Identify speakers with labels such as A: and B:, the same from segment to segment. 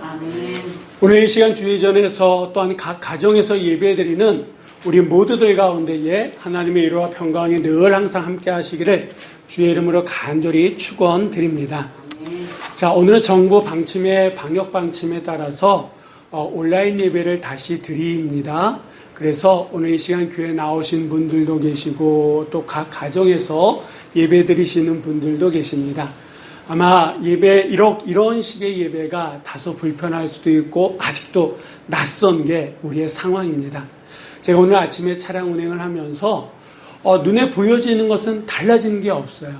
A: 아멘.
B: 오늘 이 시간 주의전에서 또한 각 가정에서 예배드리는 우리 모두들 가운데에 하나님의 위로와 평강이 늘 항상 함께 하시기를 주의 이름으로 간절히 축원드립니다. 자, 오늘은 정부 방침의 방역 방침에 따라서 온라인 예배를 다시 드립니다. 그래서 오늘 이 시간 교회에 나오신 분들도 계시고 또 각 가정에서 예배 드리시는 분들도 계십니다. 아마 예배 이런 식의 예배가 다소 불편할 수도 있고 아직도 낯선 게 우리의 상황입니다. 제가 오늘 아침에 차량 운행을 하면서 눈에 보여지는 것은 달라지는 게 없어요.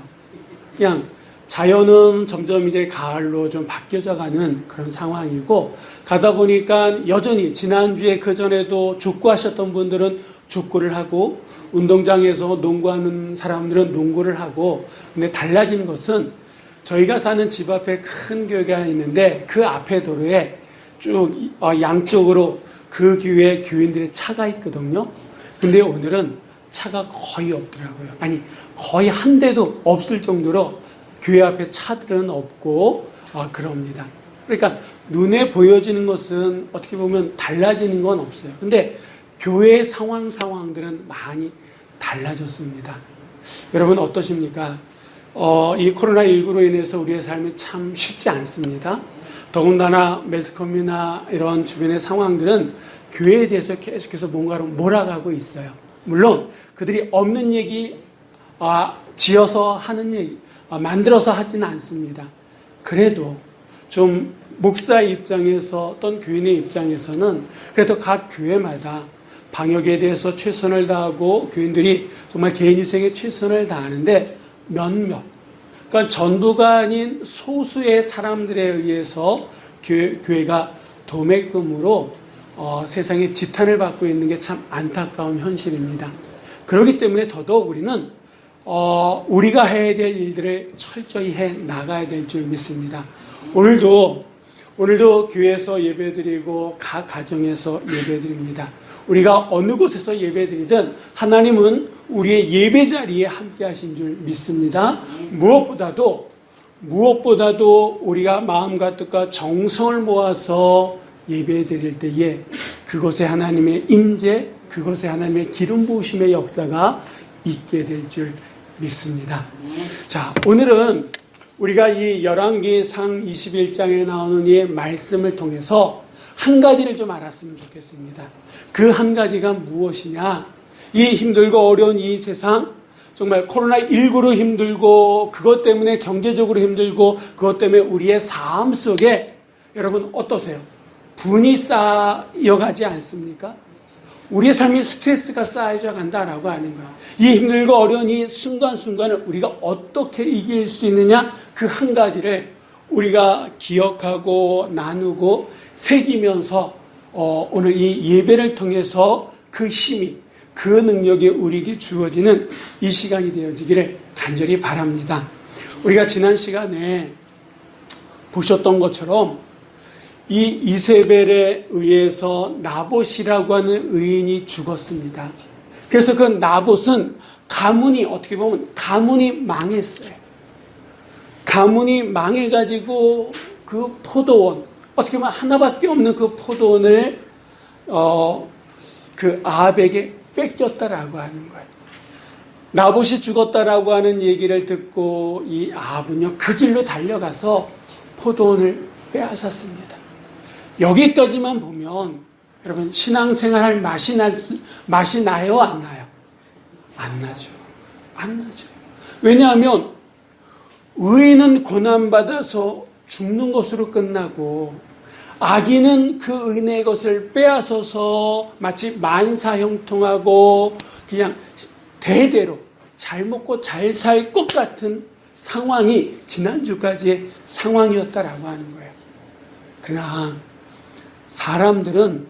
B: 그냥 자연은 점점 이제 가을로 좀 바뀌어져 가는 그런 상황이고, 가다 보니까 여전히 지난주에 그전에도 축구하셨던 분들은 축구를 하고 운동장에서 농구하는 사람들은 농구를 하고, 근데 달라진 것은 저희가 사는 집 앞에 큰 교회가 있는데 그 앞에 도로에 쭉 양쪽으로 그 교회 교인들의 차가 있거든요. 근데 오늘은 차가 거의 없더라고요. 아니, 거의 한 대도 없을 정도로 교회 앞에 차들은 없고 그럽니다. 그러니까 눈에 보여지는 것은 어떻게 보면 달라지는 건 없어요. 근데 교회의 상황들은 많이 달라졌습니다. 여러분 어떠십니까? 이 코로나19로 인해서 우리의 삶이 참 쉽지 않습니다. 더군다나 매스컴이나 이런 주변의 상황들은 교회에 대해서 계속해서 뭔가로 몰아가고 있어요. 물론 그들이 없는 얘기 지어서 하는 얘기 만들어서 하지는 않습니다. 그래도 좀 목사의 입장에서 어떤 교인의 입장에서는 그래도 각 교회마다 방역에 대해서 최선을 다하고 교인들이 정말 개인위생에 최선을 다하는데 몇몇, 그러니까 전부가 아닌 소수의 사람들에 의해서 교회가 도매금으로 세상에 지탄을 받고 있는 게 참 안타까운 현실입니다. 그렇기 때문에 더더욱 우리는 우리가 해야 될 일들을 철저히 해 나가야 될 줄 믿습니다. 오늘도 교회에서 예배드리고 각 가정에서 예배드립니다. 우리가 어느 곳에서 예배드리든 하나님은 우리의 예배 자리에 함께 하신 줄 믿습니다. 무엇보다도 우리가 마음과 뜻과 정성을 모아서 예배드릴 때에 그곳에 하나님의 임재, 그곳에 하나님의 기름 부으심의 역사가 있게 될 줄 믿습니다. 자, 오늘은 우리가 이 열왕기상 21장에 나오는 이 말씀을 통해서 한 가지를 좀 알았으면 좋겠습니다. 그 한 가지가 무엇이냐? 이 힘들고 어려운 이 세상, 정말 코로나19로 힘들고 그것 때문에 경제적으로 힘들고 그것 때문에 우리의 삶 속에 여러분 어떠세요? 분이 쌓여가지 않습니까? 우리의 삶에 스트레스가 쌓여져 간다라고 하는 거예요. 이 힘들고 어려운 이 순간순간을 우리가 어떻게 이길 수 있느냐? 그 한 가지를 우리가 기억하고 나누고 새기면서 오늘 이 예배를 통해서 그 힘이, 그 능력이 우리에게 주어지는 이 시간이 되어지기를 간절히 바랍니다. 우리가 지난 시간에 보셨던 것처럼 이 이세벨에 의해서 나봇이라고 하는 의인이 죽었습니다. 그래서 그 나봇은 어떻게 보면 가문이 망했어요. 가문이 망해가지고 그 포도원, 어떻게 보면 하나밖에 없는 그 포도원을 그 아합에게 뺏겼다라고 하는 거예요. 나봇이 죽었다라고 하는 얘기를 듣고 이 아합은요 그 길로 달려가서 포도원을 빼앗았습니다. 여기까지만 보면 여러분 신앙생활할 맛이 나요, 안 나요? 안 나죠. 왜냐하면 의인은 고난받아서 죽는 것으로 끝나고 악인은 그 은혜의 것을 빼앗아서 마치 만사형통하고 그냥 대대로 잘 먹고 잘 살 것 같은 상황이 지난주까지의 상황이었다라고 하는 거예요. 그러나 사람들은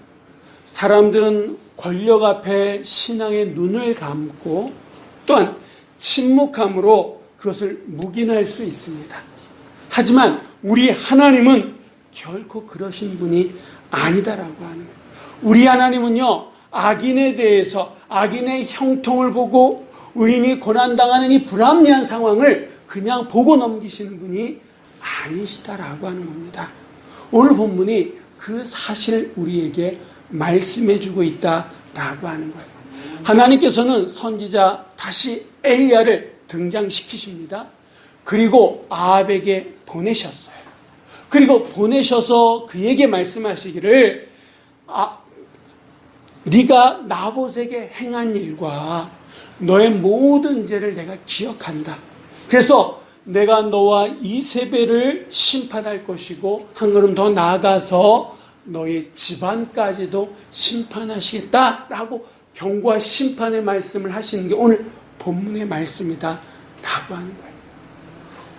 B: 권력 앞에 신앙의 눈을 감고 또한 침묵함으로 그것을 묵인할 수 있습니다. 하지만 우리 하나님은 결코 그러신 분이 아니다라고 하는 거예요. 우리 하나님은요, 악인에 대해서 악인의 형통을 보고 의인이 고난당하는 이 불합리한 상황을 그냥 보고 넘기시는 분이 아니시다라고 하는 겁니다. 오늘 본문이 그 사실을 우리에게 말씀해주고 있다라고 하는 거예요. 하나님께서는 선지자 다시 엘리야를 등장시키십니다. 그리고 아합에게 보내셨어요. 그리고 보내셔서 그에게 말씀하시기를 네가 나봇에게 행한 일과 너의 모든 죄를 내가 기억한다. 그래서 내가 너와 이세벨을 심판할 것이고 한 걸음 더 나아가서 너의 집안까지도 심판하시겠다라고 경고와 심판의 말씀을 하시는 게 오늘 본문의 말씀이다 라고 하는 거예요.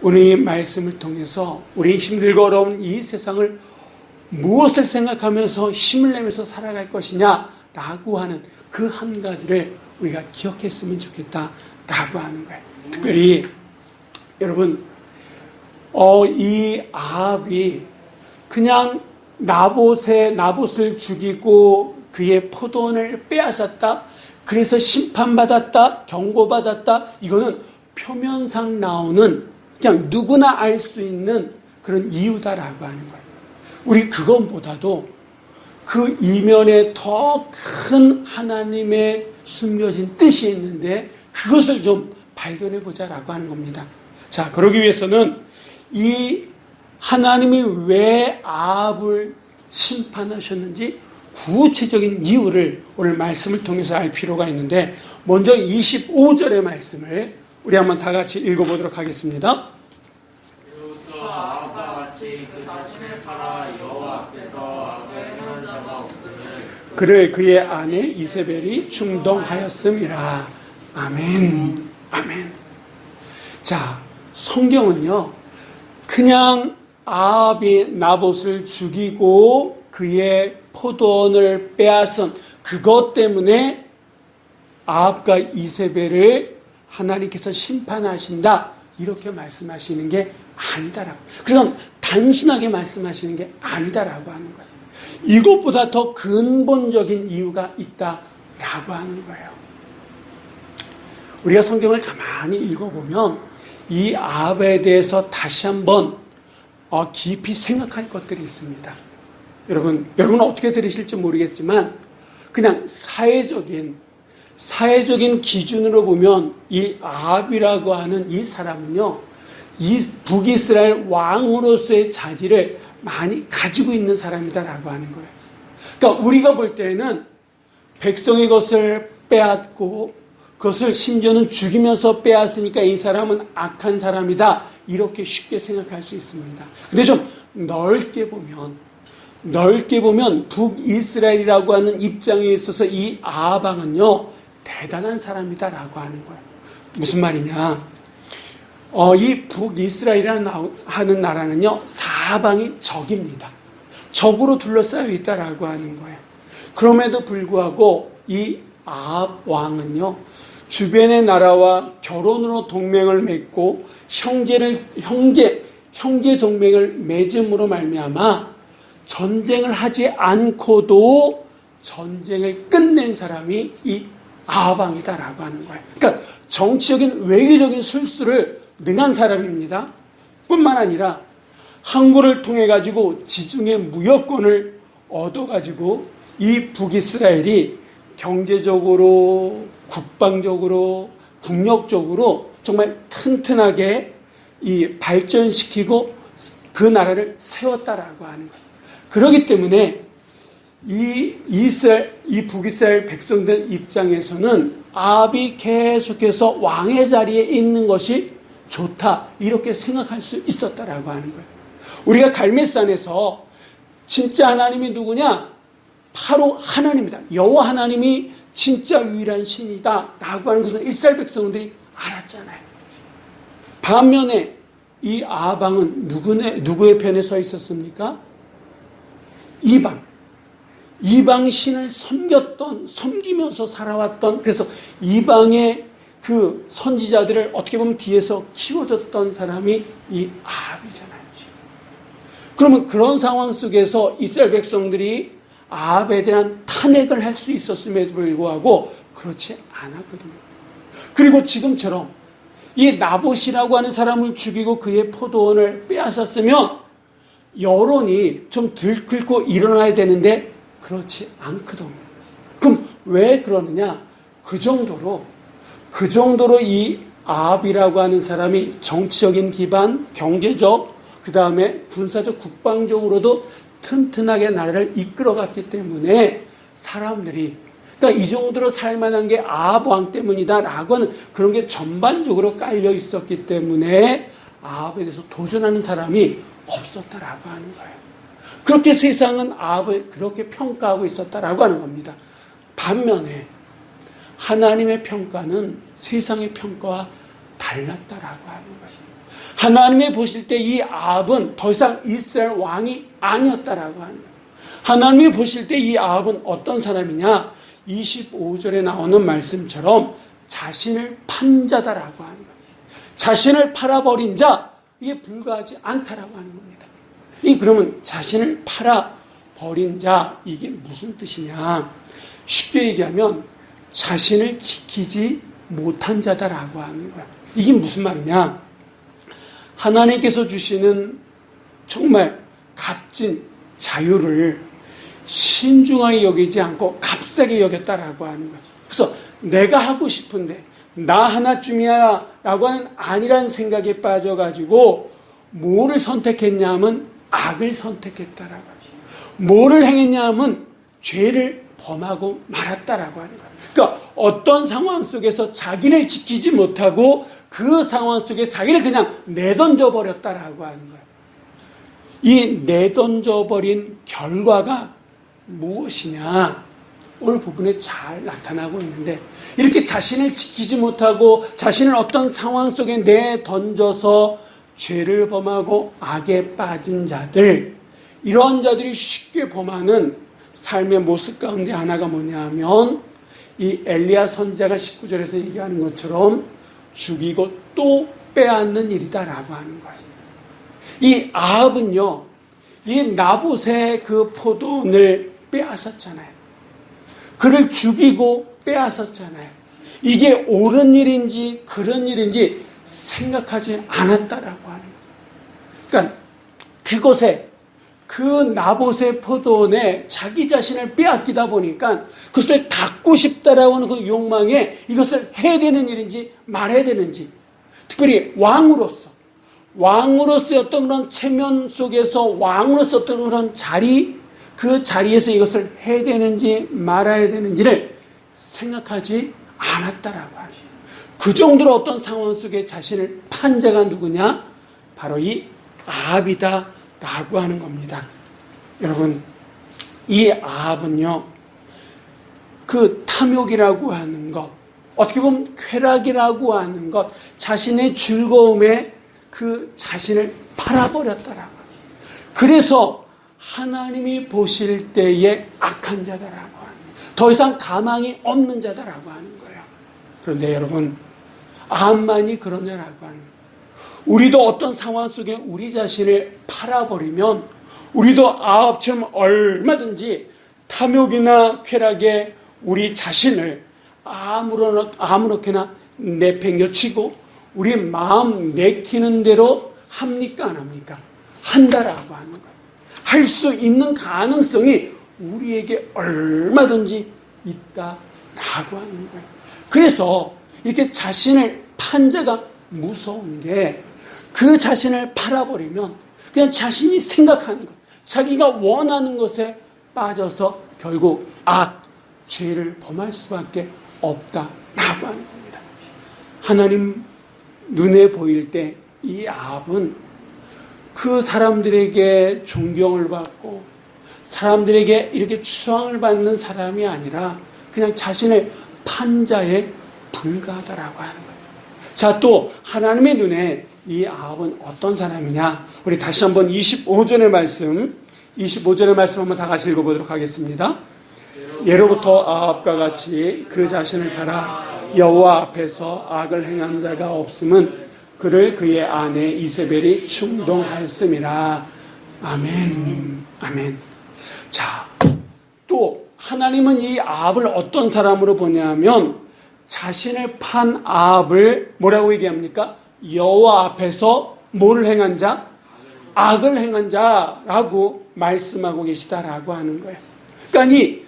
B: 오늘 이 말씀을 통해서 우리 힘들고 어려운 이 세상을 무엇을 생각하면서 힘을 내면서 살아갈 것이냐 라고 하는 그 한 가지를 우리가 기억했으면 좋겠다 라고 하는 거예요. 특별히 여러분 이 아합이 그냥 나봇을 죽이고 그의 포도원을 빼앗았다, 그래서 심판받았다, 경고받았다, 이거는 표면상 나오는 그냥 누구나 알 수 있는 그런 이유다라고 하는 거예요. 우리 그것보다도 그 이면에 더 큰 하나님의 숨겨진 뜻이 있는데 그것을 좀 발견해 보자라고 하는 겁니다. 자, 그러기 위해서는 이 하나님이 왜 아합을 심판하셨는지 구체적인 이유를 오늘 말씀을 통해서 알 필요가 있는데, 먼저 25절의 말씀을 우리 한번 다 같이 읽어보도록 하겠습니다.
A: 그로부터 아합과 같이 그 자신을 팔아 여호와 앞에서 악을 행한 자가 없음을
B: 그를 그의 아내 이세벨이 충동하였음이라. 아멘. 아멘. 자, 성경은요 그냥 아합이 나봇을 죽이고 그의 포도원을 빼앗은 그것 때문에 아합과 이세벨을 하나님께서 심판하신다 이렇게 말씀하시는 게 아니다라고, 그런 단순하게 말씀하시는 게 아니다라고 하는 거예요. 이것보다 더 근본적인 이유가 있다라고 하는 거예요. 우리가 성경을 가만히 읽어보면 이 아합에 대해서 다시 한번 깊이 생각할 것들이 있습니다. 여러분 어떻게 들으실지 모르겠지만 그냥 사회적인 기준으로 보면 이 아합이라고 하는 이 사람은요, 이 북이스라엘 왕으로서의 자질을 많이 가지고 있는 사람이다라고 하는 거예요. 그러니까 우리가 볼 때는 백성의 것을 빼앗고 그것을 심지어는 죽이면서 빼앗으니까 이 사람은 악한 사람이다 이렇게 쉽게 생각할 수 있습니다. 근데 좀 넓게 보면 북이스라엘이라고 하는 입장에 있어서 이 아합 왕은요 대단한 사람이다라고 하는 거예요. 무슨 말이냐? 이 북이스라엘이라는 하는 나라는요 사방이 적입니다. 적으로 둘러싸여 있다라고 하는 거예요. 그럼에도 불구하고 이 아합 왕은요 주변의 나라와 결혼으로 동맹을 맺고 형제 동맹을 맺음으로 말미암아 전쟁을 하지 않고도 전쟁을 끝낸 사람이 이 아합 왕이다라고 하는 거예요. 그러니까 정치적인 외교적인 술수를 능한 사람입니다. 뿐만 아니라 항구를 통해 가지고 지중해 무역권을 얻어 가지고 이 북이스라엘이 경제적으로, 국방적으로, 국력적으로 정말 튼튼하게 발전시키고 그 나라를 세웠다라고 하는 거예요. 그렇기 때문에 이 북이스라엘 백성들 입장에서는 아합이 계속해서 왕의 자리에 있는 것이 좋다 이렇게 생각할 수 있었다라고 하는 거예요. 우리가 갈멜산에서 진짜 하나님이 누구냐? 바로 하나님이다. 여호와 하나님이 진짜 유일한 신이다 라고 하는 것을 이스라엘 백성들이 알았잖아요. 반면에 이 아합 왕은 누구의 편에 서 있었습니까? 이방 신을 섬기면서 살아왔던, 그래서 이방의 그 선지자들을 어떻게 보면 뒤에서 키워줬던 사람이 이 아합이잖아요. 그러면 그런 상황 속에서 이스라엘 백성들이 아합에 대한 탄핵을 할 수 있었음에도 불구하고 그렇지 않았거든요. 그리고 지금처럼 이 나봇이라고 하는 사람을 죽이고 그의 포도원을 빼앗았으면 여론이 좀 들끓고 일어나야 되는데 그렇지 않거든요. 그럼 왜 그러느냐? 그 정도로 이 아합이라고 하는 사람이 정치적인 기반, 경제적, 그 다음에 군사적, 국방적으로도 튼튼하게 나라를 이끌어갔기 때문에 사람들이, 그러니까 이 정도로 살만한 게 아합 왕 때문이다라고 하는 그런 게 전반적으로 깔려 있었기 때문에 아합에 대해서 도전하는 사람이 없었다라고 하는 거예요. 그렇게 세상은 아합을 그렇게 평가하고 있었다라고 하는 겁니다. 반면에 하나님의 평가는 세상의 평가와 달랐다라고 하는 거예요. 하나님이 보실 때 이 아합은 더 이상 이스라엘 왕이 아니었다라고 하는 거예요. 하나님이 보실 때 이 아합은 어떤 사람이냐? 25절에 나오는 말씀처럼 자신을 판 자다라고 하는 거예요. 자신을 팔아버린 자, 이게 불과하지 않다라고 하는 겁니다. 그러면 자신을 팔아버린 자, 이게 무슨 뜻이냐? 쉽게 얘기하면 자신을 지키지 못한 자다라고 하는 거야. 이게 무슨 말이냐? 하나님께서 주시는 정말 값진 자유를 신중하게 여기지 않고 값싸게 여겼다라고 하는 거야. 그래서 내가 하고 싶은데 나 하나쯤이야 라고 하는 아니란 생각에 빠져가지고 뭐를 선택했냐 하면 악을 선택했다라고 하죠. 뭐를 행했냐 하면 죄를 범하고 말았다라고 하는 거예요. 그러니까 어떤 상황 속에서 자기를 지키지 못하고 그 상황 속에 자기를 그냥 내던져 버렸다라고 하는 거예요. 이 내던져 버린 결과가 무엇이냐? 오늘 부분에 잘 나타나고 있는데, 이렇게 자신을 지키지 못하고 자신을 어떤 상황 속에 내던져서 죄를 범하고 악에 빠진 자들, 이러한 자들이 쉽게 범하는 삶의 모습 가운데 하나가 뭐냐 하면 이 엘리야 선지자가 19절에서 얘기하는 것처럼 죽이고 또 빼앗는 일이다라고 하는 거예요. 이 아합은요, 이 나봇의 그 포도원을 빼앗았잖아요. 그를 죽이고 빼앗았잖아요. 이게 옳은 일인지 그런 일인지 생각하지 않았다라고 하는 거예요. 그러니까 그곳에 그 나봇의 포도원에 자기 자신을 빼앗기다 보니까 그것을 갖고 싶다라고 하는 그 욕망에 이것을 해야 되는 일인지 말해야 되는지, 특별히 왕으로서의 어떤 그런 체면 속에서 왕으로서 어떤 그런 자리, 그 자리에서 이것을 해야 되는지 말아야 되는지를 생각하지 않았다라고 하죠. 그 정도로 어떤 상황 속에 자신을 판 자가 누구냐? 바로 이 아합이다라고 하는 겁니다. 여러분, 이 아합은요, 그 탐욕이라고 하는 것, 어떻게 보면 쾌락이라고 하는 것, 자신의 즐거움에 그 자신을 팔아버렸다라고 하죠. 그래서 하나님이 보실 때에 악한 자다라고 하는 거예요. 더 이상 가망이 없는 자다라고 하는 거예요. 그런데 여러분, 아합만이 그러냐라고 하는 거예요. 우리도 어떤 상황 속에 우리 자신을 팔아버리면 우리도 아합처럼 얼마든지 탐욕이나 쾌락에 우리 자신을 아무렇게나 내팽겨치고 우리 마음 내키는 대로 합니까 안 합니까? 한다라고 하는 거예요. 할 수 있는 가능성이 우리에게 얼마든지 있다라고 하는 거예요. 그래서 이렇게 자신을 판 자가 무서운 게, 그 자신을 팔아버리면 그냥 자신이 생각하는 것, 자기가 원하는 것에 빠져서 결국 죄를 범할 수밖에 없다라고 하는 겁니다. 하나님 눈에 보일 때 이 아합은 그 사람들에게 존경을 받고 사람들에게 이렇게 추앙을 받는 사람이 아니라 그냥 자신을 판 자에 불과하다라고 하는 거예요. 자, 또 하나님의 눈에 이 아합은 어떤 사람이냐? 우리 다시 한번 25절의 말씀 한번 다 같이 읽어보도록 하겠습니다. 예로부터 아합과 같이 그 자신을 팔아 여호와 앞에서 악을 행한 자가 없음은 그를 그의 아내 이세벨이 충동하였음이라. 아멘. 아멘. 자, 또 하나님은 이 아합을 어떤 사람으로 보냐면 자신을 판 아합을 뭐라고 얘기합니까? 여호와 앞에서 뭐를 행한 자? 악을 행한 자라고 말씀하고 계시다라고 하는 거예요. 그러니까 이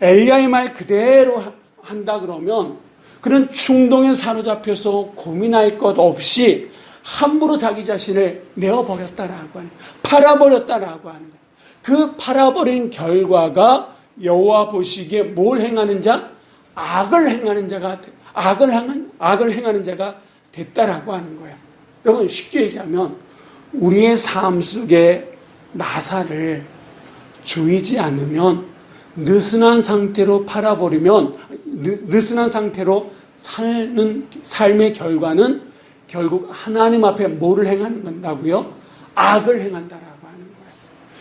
B: 엘리야의 말 그대로 한다 그러면 그는 충동에 사로잡혀서 고민할 것 없이 함부로 자기 자신을 내어버렸다라고 하는 거예요. 팔아버렸다라고 하는 거예요. 그 팔아버린 결과가 여호와 보시기에 뭘 행하는 자? 악을 행하는 자가 됐다라고 하는 거예요. 여러분 쉽게 얘기하면 우리의 삶 속에 나사를 조이지 않으면 느슨한 상태로 팔아버리면 느슨한 상태로 사는 삶의 결과는 결국 하나님 앞에 뭐를 행한다고요? 악을 행한다라고 하는 거예요.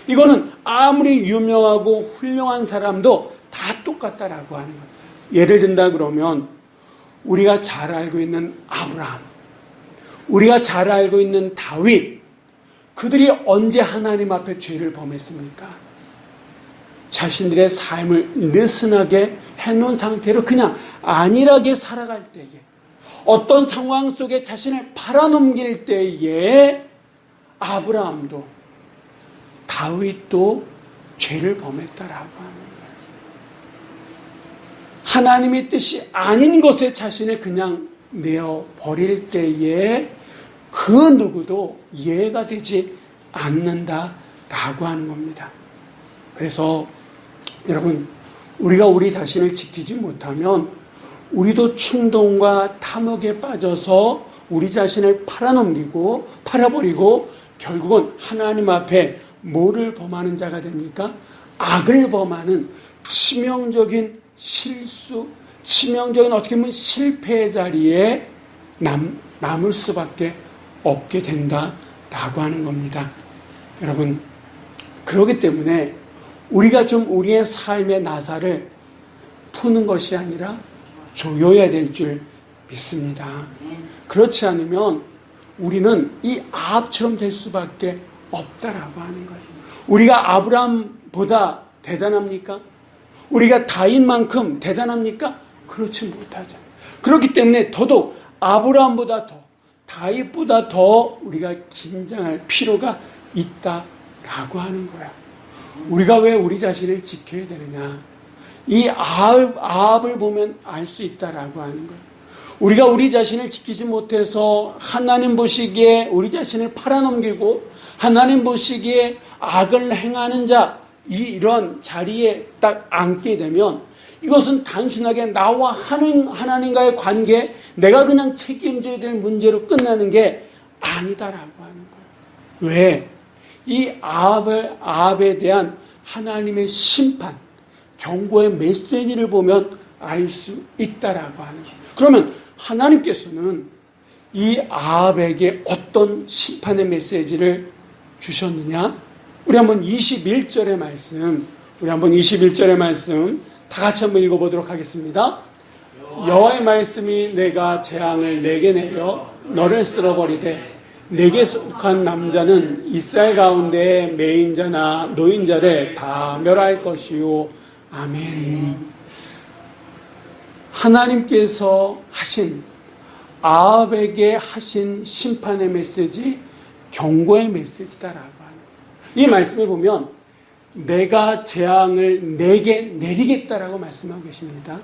B: 이거는 아무리 유명하고 훌륭한 사람도 다 똑같다라고 하는 거예요. 예를 든다 그러면 우리가 잘 알고 있는 아브라함, 우리가 잘 알고 있는 다윗, 그들이 언제 하나님 앞에 죄를 범했습니까? 자신들의 삶을 느슨하게 해놓은 상태로 그냥 안일하게 살아갈 때에, 어떤 상황 속에 자신을 팔아넘길 때에 아브라함도 다윗도 죄를 범했다라고 하는 거예요. 하나님의 뜻이 아닌 것에 자신을 그냥 내어버릴 때에 그 누구도 이해가 되지 않는다라고 하는 겁니다. 그래서 여러분, 우리가 우리 자신을 지키지 못하면 우리도 충동과 탐욕에 빠져서 우리 자신을 팔아버리고 결국은 하나님 앞에 뭐를 범하는 자가 됩니까? 악을 범하는 치명적인 실수, 치명적인 어떻게 보면 실패의 자리에 남을 수밖에 없게 된다라고 하는 겁니다. 여러분, 그렇기 때문에 우리가 좀 우리의 삶의 나사를 푸는 것이 아니라 조여야 될 줄 믿습니다. 그렇지 않으면 우리는 이 아합처럼 될 수밖에 없다라고 하는 거예요. 우리가 아브라함보다 대단합니까? 우리가 다윗만큼 대단합니까? 그렇지 못하죠. 그렇기 때문에 더더욱 아브라함보다 더, 다윗보다 더 우리가 긴장할 필요가 있다라고 하는 거야. 우리가 왜 우리 자신을 지켜야 되느냐? 이 아합을 보면 알 수 있다라고 하는 거예요. 우리가 우리 자신을 지키지 못해서 하나님 보시기에 우리 자신을 팔아넘기고 하나님 보시기에 악을 행하는 자, 이런 자리에 딱 앉게 되면 이것은 단순하게 나와 하나님과의 관계, 내가 그냥 책임져야 될 문제로 끝나는 게 아니다라고 하는 거예요. 왜? 이 아합에 대한 하나님의 심판, 경고의 메시지를 보면 알 수 있다라고 하는 거예요. 그러면 하나님께서는 이 아합에게 어떤 심판의 메시지를 주셨느냐? 우리 한번 21절의 말씀 다 같이 한번 읽어보도록 하겠습니다. 여호와의 말씀이 내가 재앙을 내게 내려 너를 쓸어버리되 내게 속한 남자는 이스라엘 가운데 매인자나 노인자를 다 멸할 것이요. 아멘. 하나님께서 하신 아합에게 하신 심판의 메시지, 경고의 메시지다라고 하는 거예요. 이 말씀에 보면 내가 재앙을 내게 내리겠다라고 말씀하고 계십니다.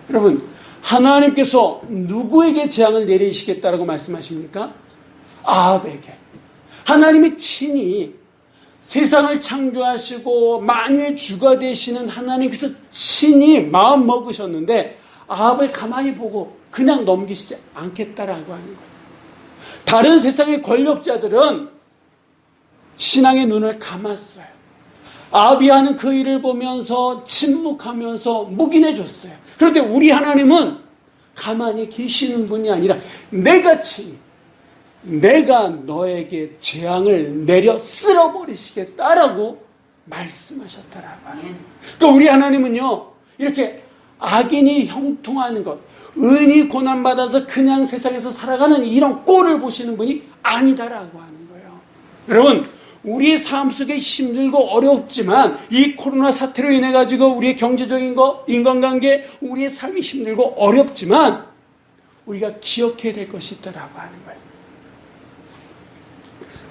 B: 여러분, 하나님께서 누구에게 재앙을 내리시겠다라고 말씀하십니까? 아합에게. 하나님이 친히 세상을 창조하시고 만일 주가 되시는 하나님께서 친히 마음 먹으셨는데 아합을 가만히 보고 그냥 넘기시지 않겠다라고 하는 거예요. 다른 세상의 권력자들은 신앙의 눈을 감았어요. 아합이 하는 그 일을 보면서 침묵하면서 묵인해 줬어요. 그런데 우리 하나님은 가만히 계시는 분이 아니라 내가 친히 내가 너에게 재앙을 내려 쓸어버리시겠다라고 말씀하셨다라고 하는 거예요. 그러니까 우리 하나님은요, 이렇게 악인이 형통하는 것, 의인이 고난받아서 그냥 세상에서 살아가는 이런 꼴을 보시는 분이 아니다라고 하는 거예요. 여러분, 우리의 삶 속에 힘들고 어렵지만 이 코로나 사태로 인해 가지고 우리의 경제적인 것, 인간관계, 우리의 삶이 힘들고 어렵지만 우리가 기억해야 될 것이 있다라고 하는 거예요.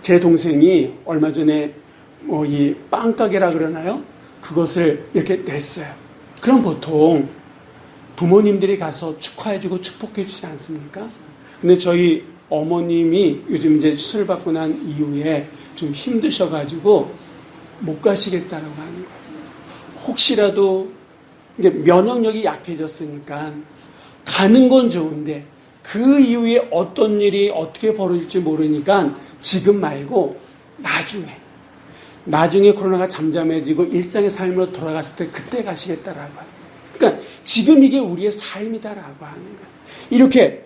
B: 제 동생이 얼마 전에 이 빵가게라 그러나요? 그것을 이렇게 냈어요. 그럼 보통 부모님들이 가서 축하해주고 축복해주지 않습니까? 근데 저희 어머님이 요즘 이제 수술 받고 난 이후에 좀 힘드셔가지고 못 가시겠다라고 하는 거예요. 혹시라도 이게 면역력이 약해졌으니까 가는 건 좋은데 그 이후에 어떤 일이 어떻게 벌어질지 모르니까 지금 말고 나중에 코로나가 잠잠해지고 일상의 삶으로 돌아갔을 때 그때 가시겠다라고 하는 거예요. 그러니까 지금 이게 우리의 삶이다라고 하는 거예요. 이렇게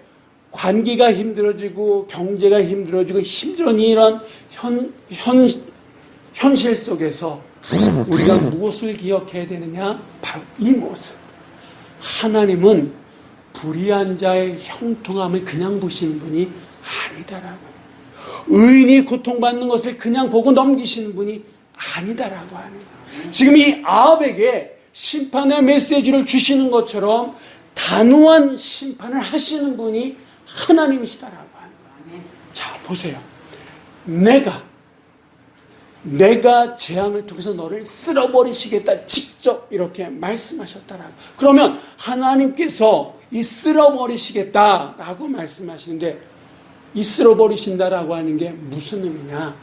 B: 관계가 힘들어지고 경제가 힘들어지고 힘든 이런 현실 속에서 우리가 무엇을 기억해야 되느냐? 바로 이 모습. 하나님은 불의한 자의 형통함을 그냥 보시는 분이 아니다라고. 의인이 고통받는 것을 그냥 보고 넘기시는 분이 아니다라고 하는 거예요. 지금 이 아합에게 심판의 메시지를 주시는 것처럼 단호한 심판을 하시는 분이 하나님이시다라고 하는 거예요. 자, 보세요. 내가 재앙을 통해서 너를 쓸어버리시겠다. 직접 이렇게 말씀하셨다라고. 그러면 하나님께서 이 쓸어버리시겠다라고 말씀하시는데 이 쓸어버리신다라고 하는 게 무슨 의미냐?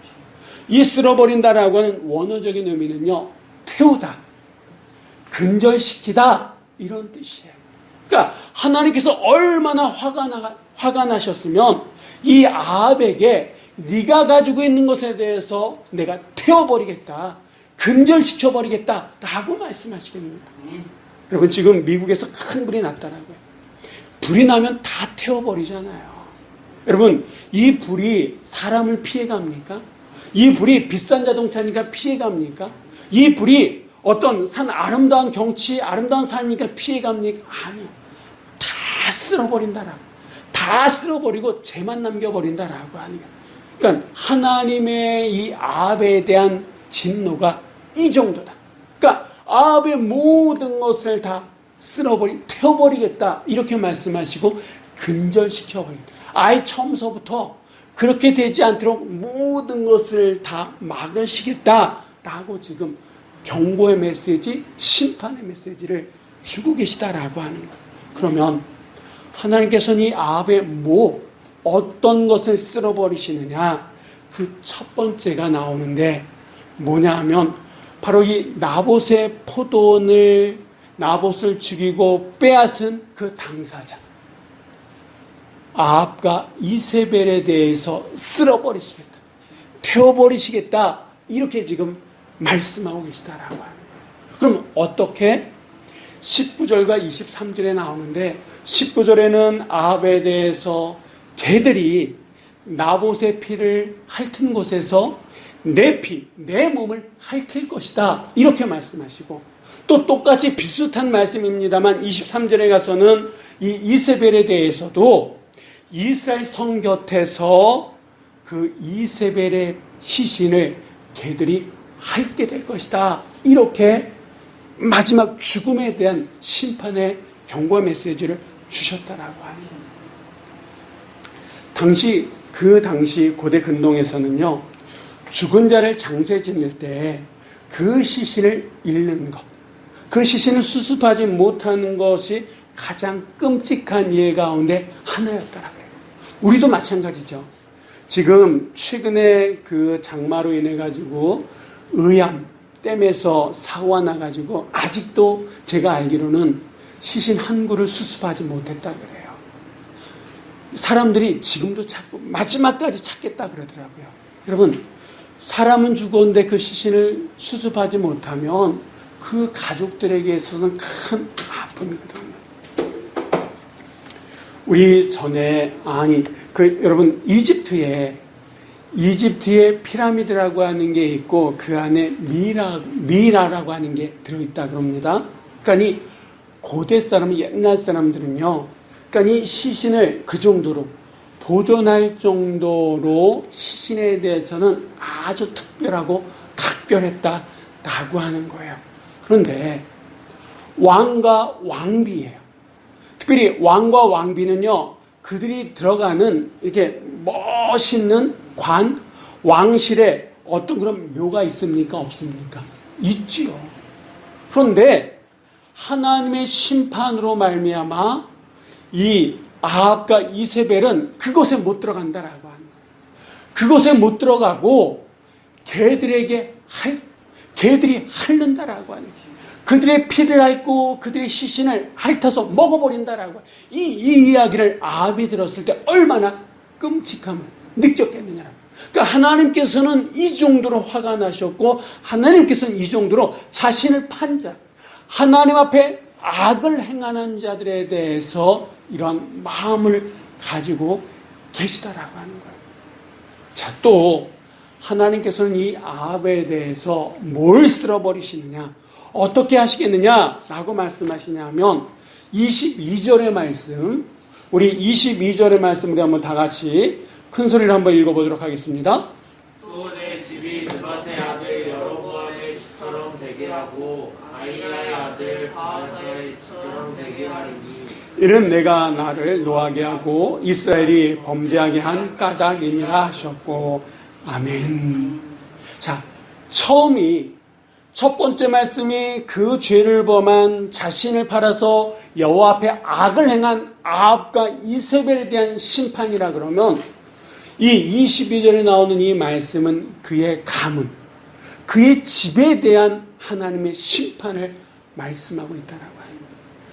B: 이 쓸어버린다라고 하는 원어적인 의미는요, 태우다, 근절시키다 이런 뜻이에요. 그러니까 하나님께서 얼마나 화가 나셨으면 이 아합에게 네가 가지고 있는 것에 대해서 내가 태워버리겠다, 근절시켜버리겠다라고 말씀하시겠습니다. 여러분 지금 미국에서 큰 불이 났다라고요. 불이 나면 다 태워버리잖아요. 여러분 이 불이 사람을 피해갑니까? 이 불이 비싼 자동차니까 피해갑니까? 이 불이 어떤 산 아름다운 경치, 아름다운 산이니까 피해갑니까? 아니요. 다 쓸어버린다라고. 다 쓸어버리고 죄만 남겨버린다라고 하는 거예요. 그러니까 하나님의 이 아합에 대한 진노가 이 정도다. 그러니까 아합의 모든 것을 다 태워버리겠다 이렇게 말씀하시고 근절시켜버리겠다. 아예 처음서부터 그렇게 되지 않도록 모든 것을 다 막으시겠다라고 지금 경고의 메시지, 심판의 메시지를 주고 계시다라고 하는 거예요. 그러면 하나님께서는 이 아합의 어떤 것을 쓸어버리시느냐? 그 첫 번째가 나오는데 뭐냐 하면 바로 이 나봇의 포도원을 나봇을 죽이고 빼앗은 그 당사자 아합과 이세벨에 대해서 쓸어버리시겠다, 태워버리시겠다 이렇게 지금 말씀하고 계시다라고 하는 거예요. 그럼 어떻게? 19절과 23절에 나오는데 19절에는 아합에 대해서 걔들이 나봇의 피를 핥은 곳에서 내 몸을 핥을 것이다 이렇게 말씀하시고 또 똑같이 비슷한 말씀입니다만 23절에 가서는 이 이세벨에 대해서도 이스라엘 성 곁에서 그 이세벨의 시신을 걔들이 핥게 될 것이다 이렇게 마지막 죽음에 대한 심판의 경고 메시지를 주셨다라고 하는 겁니다. 그 당시 고대 근동에서는요, 죽은 자를 장세 지낼 때 그 시신을 잃는 것, 그 시신을 수습하지 못하는 것이 가장 끔찍한 일 가운데 하나였더라고요. 우리도 마찬가지죠. 지금 최근에 그 장마로 인해 가지고 의암 댐에서 사고가 나가지고 아직도 제가 알기로는 시신 한 구를 수습하지 못했다 그래요. 사람들이 지금도 찾고 마지막까지 찾겠다 그러더라고요. 여러분, 사람은 죽었는데 그 시신을 수습하지 못하면 그 가족들에게서는 큰 아픔이거든요. 우리 전에 여러분 이집트에 피라미드라고 하는 게 있고 그 안에 미라라고 하는 게 들어있다 그럽니다. 그러니까 이 고대 사람, 옛날 사람들은요, 그러니까 이 시신을 그 정도로 보존할 정도로 시신에 대해서는 아주 특별하고 각별했다라고 하는 거예요. 그런데 왕과 왕비예요. 특별히 왕과 왕비는요, 그들이 들어가는 이렇게 멋있는 왕실에 어떤 그런 묘가 있습니까? 없습니까? 있지요. 그런데 하나님의 심판으로 말미암아 이 아합과 이세벨은 그곳에 못 들어간다라고 하는 거예요. 그곳에 못 들어가고 개들이 핥는다라고 하는 거예요. 그들의 피를 핥고 그들의 시신을 핥아서 먹어버린다라고. 이 이야기를 아합이 들었을 때 얼마나 끔찍함을 느꼈겠느냐. 그러니까 하나님께서는 이 정도로 화가 나셨고 하나님께서는 이 정도로 자신을 판 자, 하나님 앞에 악을 행하는 자들에 대해서 이러한 마음을 가지고 계시다라고 하는 거예요. 자, 또 하나님께서는 이 아합에 대해서 뭘 쓸어버리시느냐, 어떻게 하시겠느냐라고 말씀하시냐면 22절의 말씀, 우리 22절의 말씀을 한번 다 같이 큰 소리로 한번 읽어보도록 하겠습니다.
A: 또 내 집이 느밧의 아들 여로보암의 집처럼 되게 하고 아히야의 아들 바하사의 집처럼 되게 하리니
B: 이는 내가 나를 노하게 하고 이스라엘이 범죄하게 한 까닭이니라 하셨고. 아멘. 자, 첫 번째 말씀이 그 죄를 범한 자신을 팔아서 여호와 앞에 악을 행한 아합과 이세벨에 대한 심판이라 그러면, 이 22절에 나오는 이 말씀은 그의 가문, 그의 집에 대한 하나님의 심판을 말씀하고 있다라고 합니다.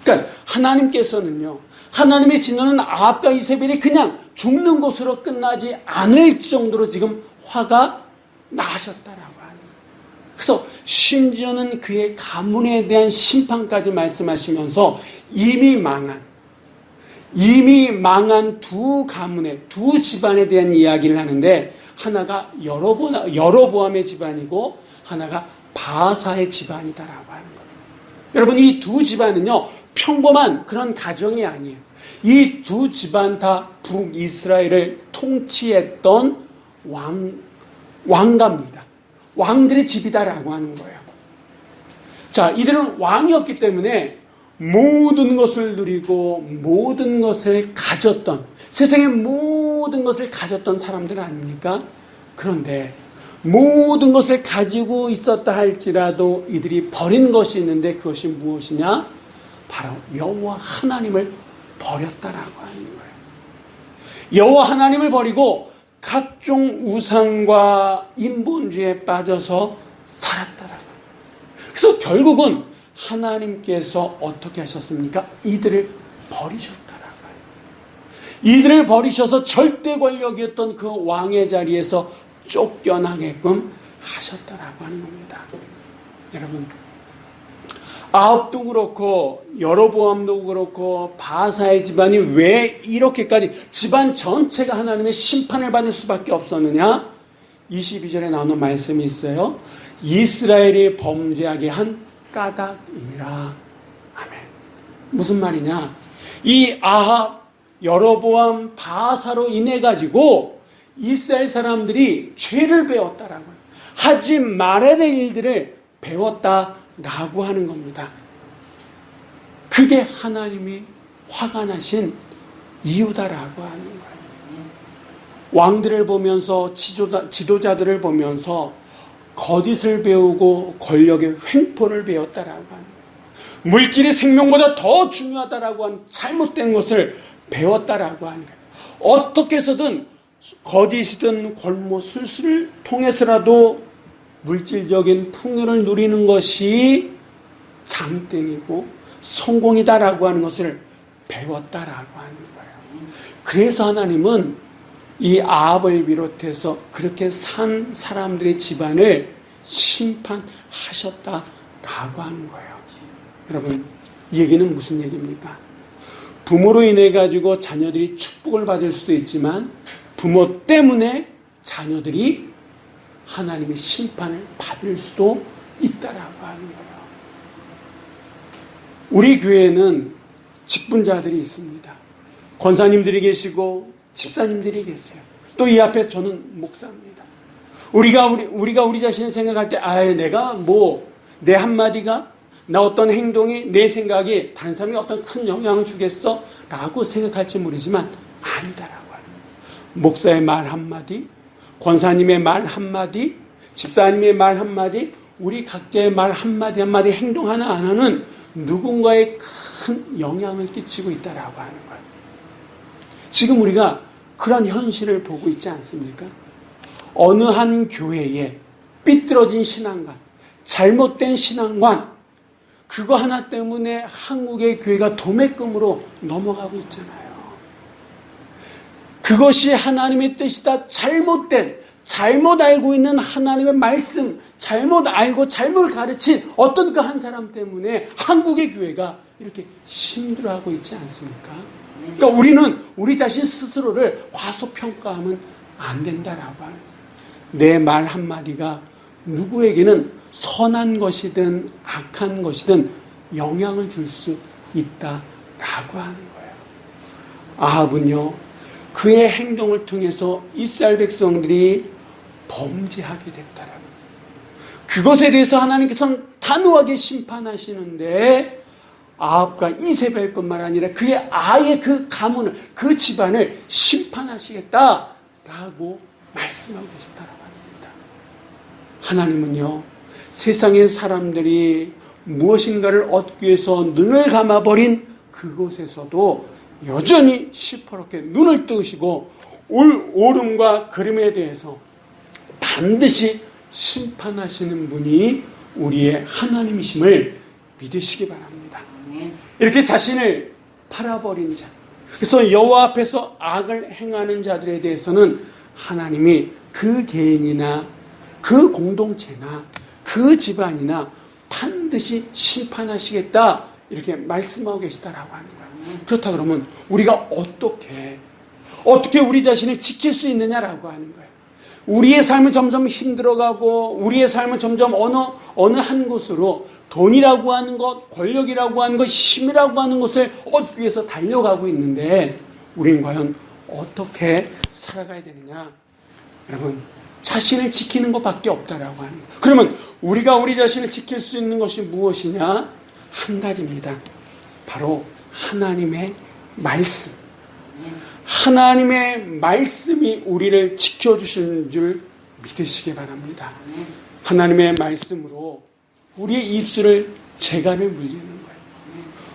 B: 그러니까 하나님께서는요, 하나님의 진노는 아합과 이세벨이 그냥 죽는 것으로 끝나지 않을 정도로 지금 화가 나셨다라고 합니다. 그래서 심지어는 그의 가문에 대한 심판까지 말씀하시면서 이미 망한 두 가문의 두 집안에 대한 이야기를 하는데, 하나가 여로보암의 집안이고 하나가 바하사의 집안이다라고 하는 거예요. 여러분, 이 두 집안은요, 평범한 그런 가정이 아니에요. 이 두 집안 다 북이스라엘을 통치했던 왕가입니다. 왕들의 집이다라고 하는 거예요. 자, 이들은 왕이었기 때문에 모든 것을 누리고 모든 것을 가졌던, 세상의 모든 것을 가졌던 사람들 아닙니까? 그런데 모든 것을 가지고 있었다 할지라도 이들이 버린 것이 있는데, 그것이 무엇이냐? 바로 여호와 하나님을 버렸다라고 하는 거예요. 여호와 하나님을 버리고 각종 우상과 인본주의에 빠져서 살았다라고. 그래서 결국은 하나님께서 어떻게 하셨습니까? 이들을 버리셨다라고 해요. 이들을 버리셔서 절대 권력이었던 그 왕의 자리에서 쫓겨나게끔 하셨다라고 하는 겁니다. 여러분, 아합도 그렇고 여로보암도 그렇고 바하사의 집안이 왜 이렇게까지 집안 전체가 하나님의 심판을 받을 수밖에 없었느냐? 22절에 나오는 말씀이 있어요. 이스라엘이 범죄하게 한 까닭이니라. 아멘. 무슨 말이냐? 이 아합, 여로보암, 바하사로 인해 가지고 이스라엘 사람들이 죄를 배웠다라고, 하지 말아야 될 일들을 배웠다라고 하는 겁니다. 그게 하나님이 화가 나신 이유다라고 하는 거예요. 왕들을 보면서 지도자들을 보면서 거짓을 배우고 권력의 횡포를 배웠다라고 하는 거예요. 물질이 생명보다 더 중요하다라고 하는 잘못된 것을 배웠다라고 하는 거예요. 어떻게 해서든 거짓이든 권모술수를 통해서라도 물질적인 풍요를 누리는 것이 장땡이고 성공이다라고 하는 것을 배웠다라고 하는 거예요. 그래서 하나님은 이 아합을 비롯해서 그렇게 산 사람들의 집안을 심판하셨다라고 하는 거예요. 여러분, 이 얘기는 무슨 얘기입니까? 부모로 인해 가지고 자녀들이 축복을 받을 수도 있지만 부모 때문에 자녀들이 하나님의 심판을 받을 수도 있다라고 하는 거예요. 우리 교회에는 직분자들이 있습니다. 권사님들이 계시고 집사님들이 계세요. 또 이 앞에 저는 목사입니다. 우리가 우리 자신을 생각할 때, 내가 내 한마디가, 나 어떤 행동이, 내 생각이 다른 사람이 어떤 큰 영향을 주겠어? 라고 생각할지 모르지만 아니다라고 하는 거예요. 목사의 말 한마디, 권사님의 말 한마디, 집사님의 말 한마디, 우리 각자의 말 한마디 한마디 행동 하나하나는 누군가에 큰 영향을 끼치고 있다라고 하는 거예요. 지금 우리가 그런 현실을 보고 있지 않습니까? 어느 한 교회에 삐뚤어진 신앙관, 잘못된 신앙관, 그거 하나 때문에 한국의 교회가 도매금으로 넘어가고 있잖아요. 그것이 하나님의 뜻이다. 잘못 알고 있는 하나님의 말씀, 잘못 알고 잘못 가르친 어떤 그 한 사람 때문에 한국의 교회가 이렇게 힘들어하고 있지 않습니까? 그러니까 우리는 우리 자신 스스로를 과소평가하면 안 된다라고 하는 거예요. 내 말 한마디가 누구에게는 선한 것이든 악한 것이든 영향을 줄 수 있다라고 하는 거예요. 아합은요, 그의 행동을 통해서 이스라엘 백성들이 범죄하게 됐다라는 거예요. 그것에 대해서 하나님께서는 단호하게 심판하시는데 아합과 이세벨뿐만 아니라 그의 아예 그 가문을, 그 집안을 심판하시겠다라고 말씀하고 계시다라고 합니다. 하나님은요, 세상의 사람들이 무엇인가를 얻기 위해서 눈을 감아버린 그곳에서도 여전히 시퍼렇게 눈을 뜨시고 옳음과 그름에 대해서 반드시 심판하시는 분이 우리의 하나님이심을 믿으시기 바랍니다. 이렇게 자신을 팔아버린 자, 그래서 여호와 앞에서 악을 행하는 자들에 대해서는 하나님이 그 개인이나 그 공동체나 그 집안이나 반드시 심판하시겠다, 이렇게 말씀하고 계시다라고 하는 거예요. 그렇다 그러면 우리가 어떻게 우리 자신을 지킬 수 있느냐라고 하는 거예요. 우리의 삶은 점점 힘들어가고 우리의 삶은 점점 어느 한 곳으로 돈이라고 하는 것, 권력이라고 하는 것, 힘이라고 하는 것을 얻기 위해서 달려가고 있는데 우리는 과연 어떻게 살아가야 되느냐? 여러분, 자신을 지키는 것밖에 없다라고 하는 거예요. 그러면 우리가 우리 자신을 지킬 수 있는 것이 무엇이냐? 한 가지입니다. 바로 하나님의 말씀. 하나님의 말씀이 우리를 지켜주시는 줄 믿으시기 바랍니다. 하나님의 말씀으로 우리의 입술을 재간을 물리는 거예요.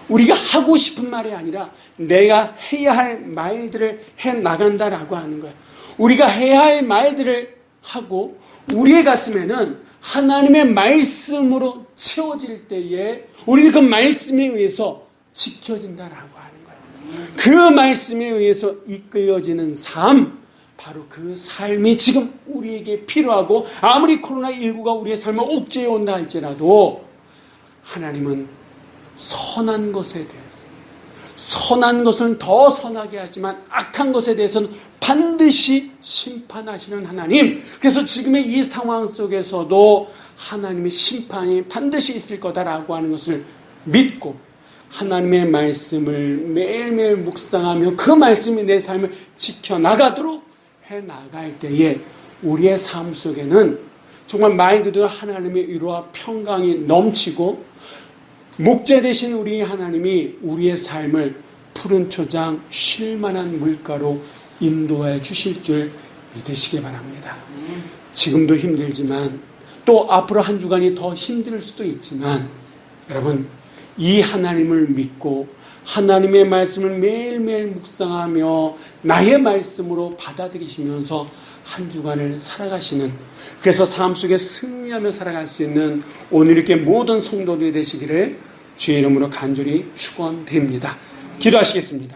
B: 우리가 하고 싶은 말이 아니라 내가 해야 할 말들을 해 나간다라고 하는 거예요. 우리가 해야 할 말들을 하고 우리의 가슴에는 하나님의 말씀으로 채워질 때에 우리는 그 말씀에 의해서 지켜진다라고 하는 거예요. 그 말씀에 의해서 이끌려지는 삶, 바로 그 삶이 지금 우리에게 필요하고 아무리 코로나19가 우리의 삶을 옥죄해 온다 할지라도 하나님은 선한 것에 대해서, 선한 것은 더 선하게 하지만 악한 것에 대해서는 반드시 심판하시는 하나님. 그래서 지금의 이 상황 속에서도 하나님의 심판이 반드시 있을 거다라고 하는 것을 믿고 하나님의 말씀을 매일매일 묵상하며 그 말씀이 내 삶을 지켜나가도록 해나갈 때에 우리의 삶 속에는 정말 말 그대로 하나님의 위로와 평강이 넘치고 목자 되신 우리 하나님이 우리의 삶을 푸른 초장 쉴만한 물가로 인도해 주실 줄 믿으시기 바랍니다. 지금도 힘들지만 또 앞으로 한 주간이 더 힘들 수도 있지만 여러분, 이 하나님을 믿고 하나님의 말씀을 매일매일 묵상하며 나의 말씀으로 받아들이시면서 한 주간을 살아가시는, 그래서 삶 속에 승리하며 살아갈 수 있는 오늘 이렇게 모든 성도들이 되시기를 주의 이름으로 간절히 축원드립니다. 기도하시겠습니다.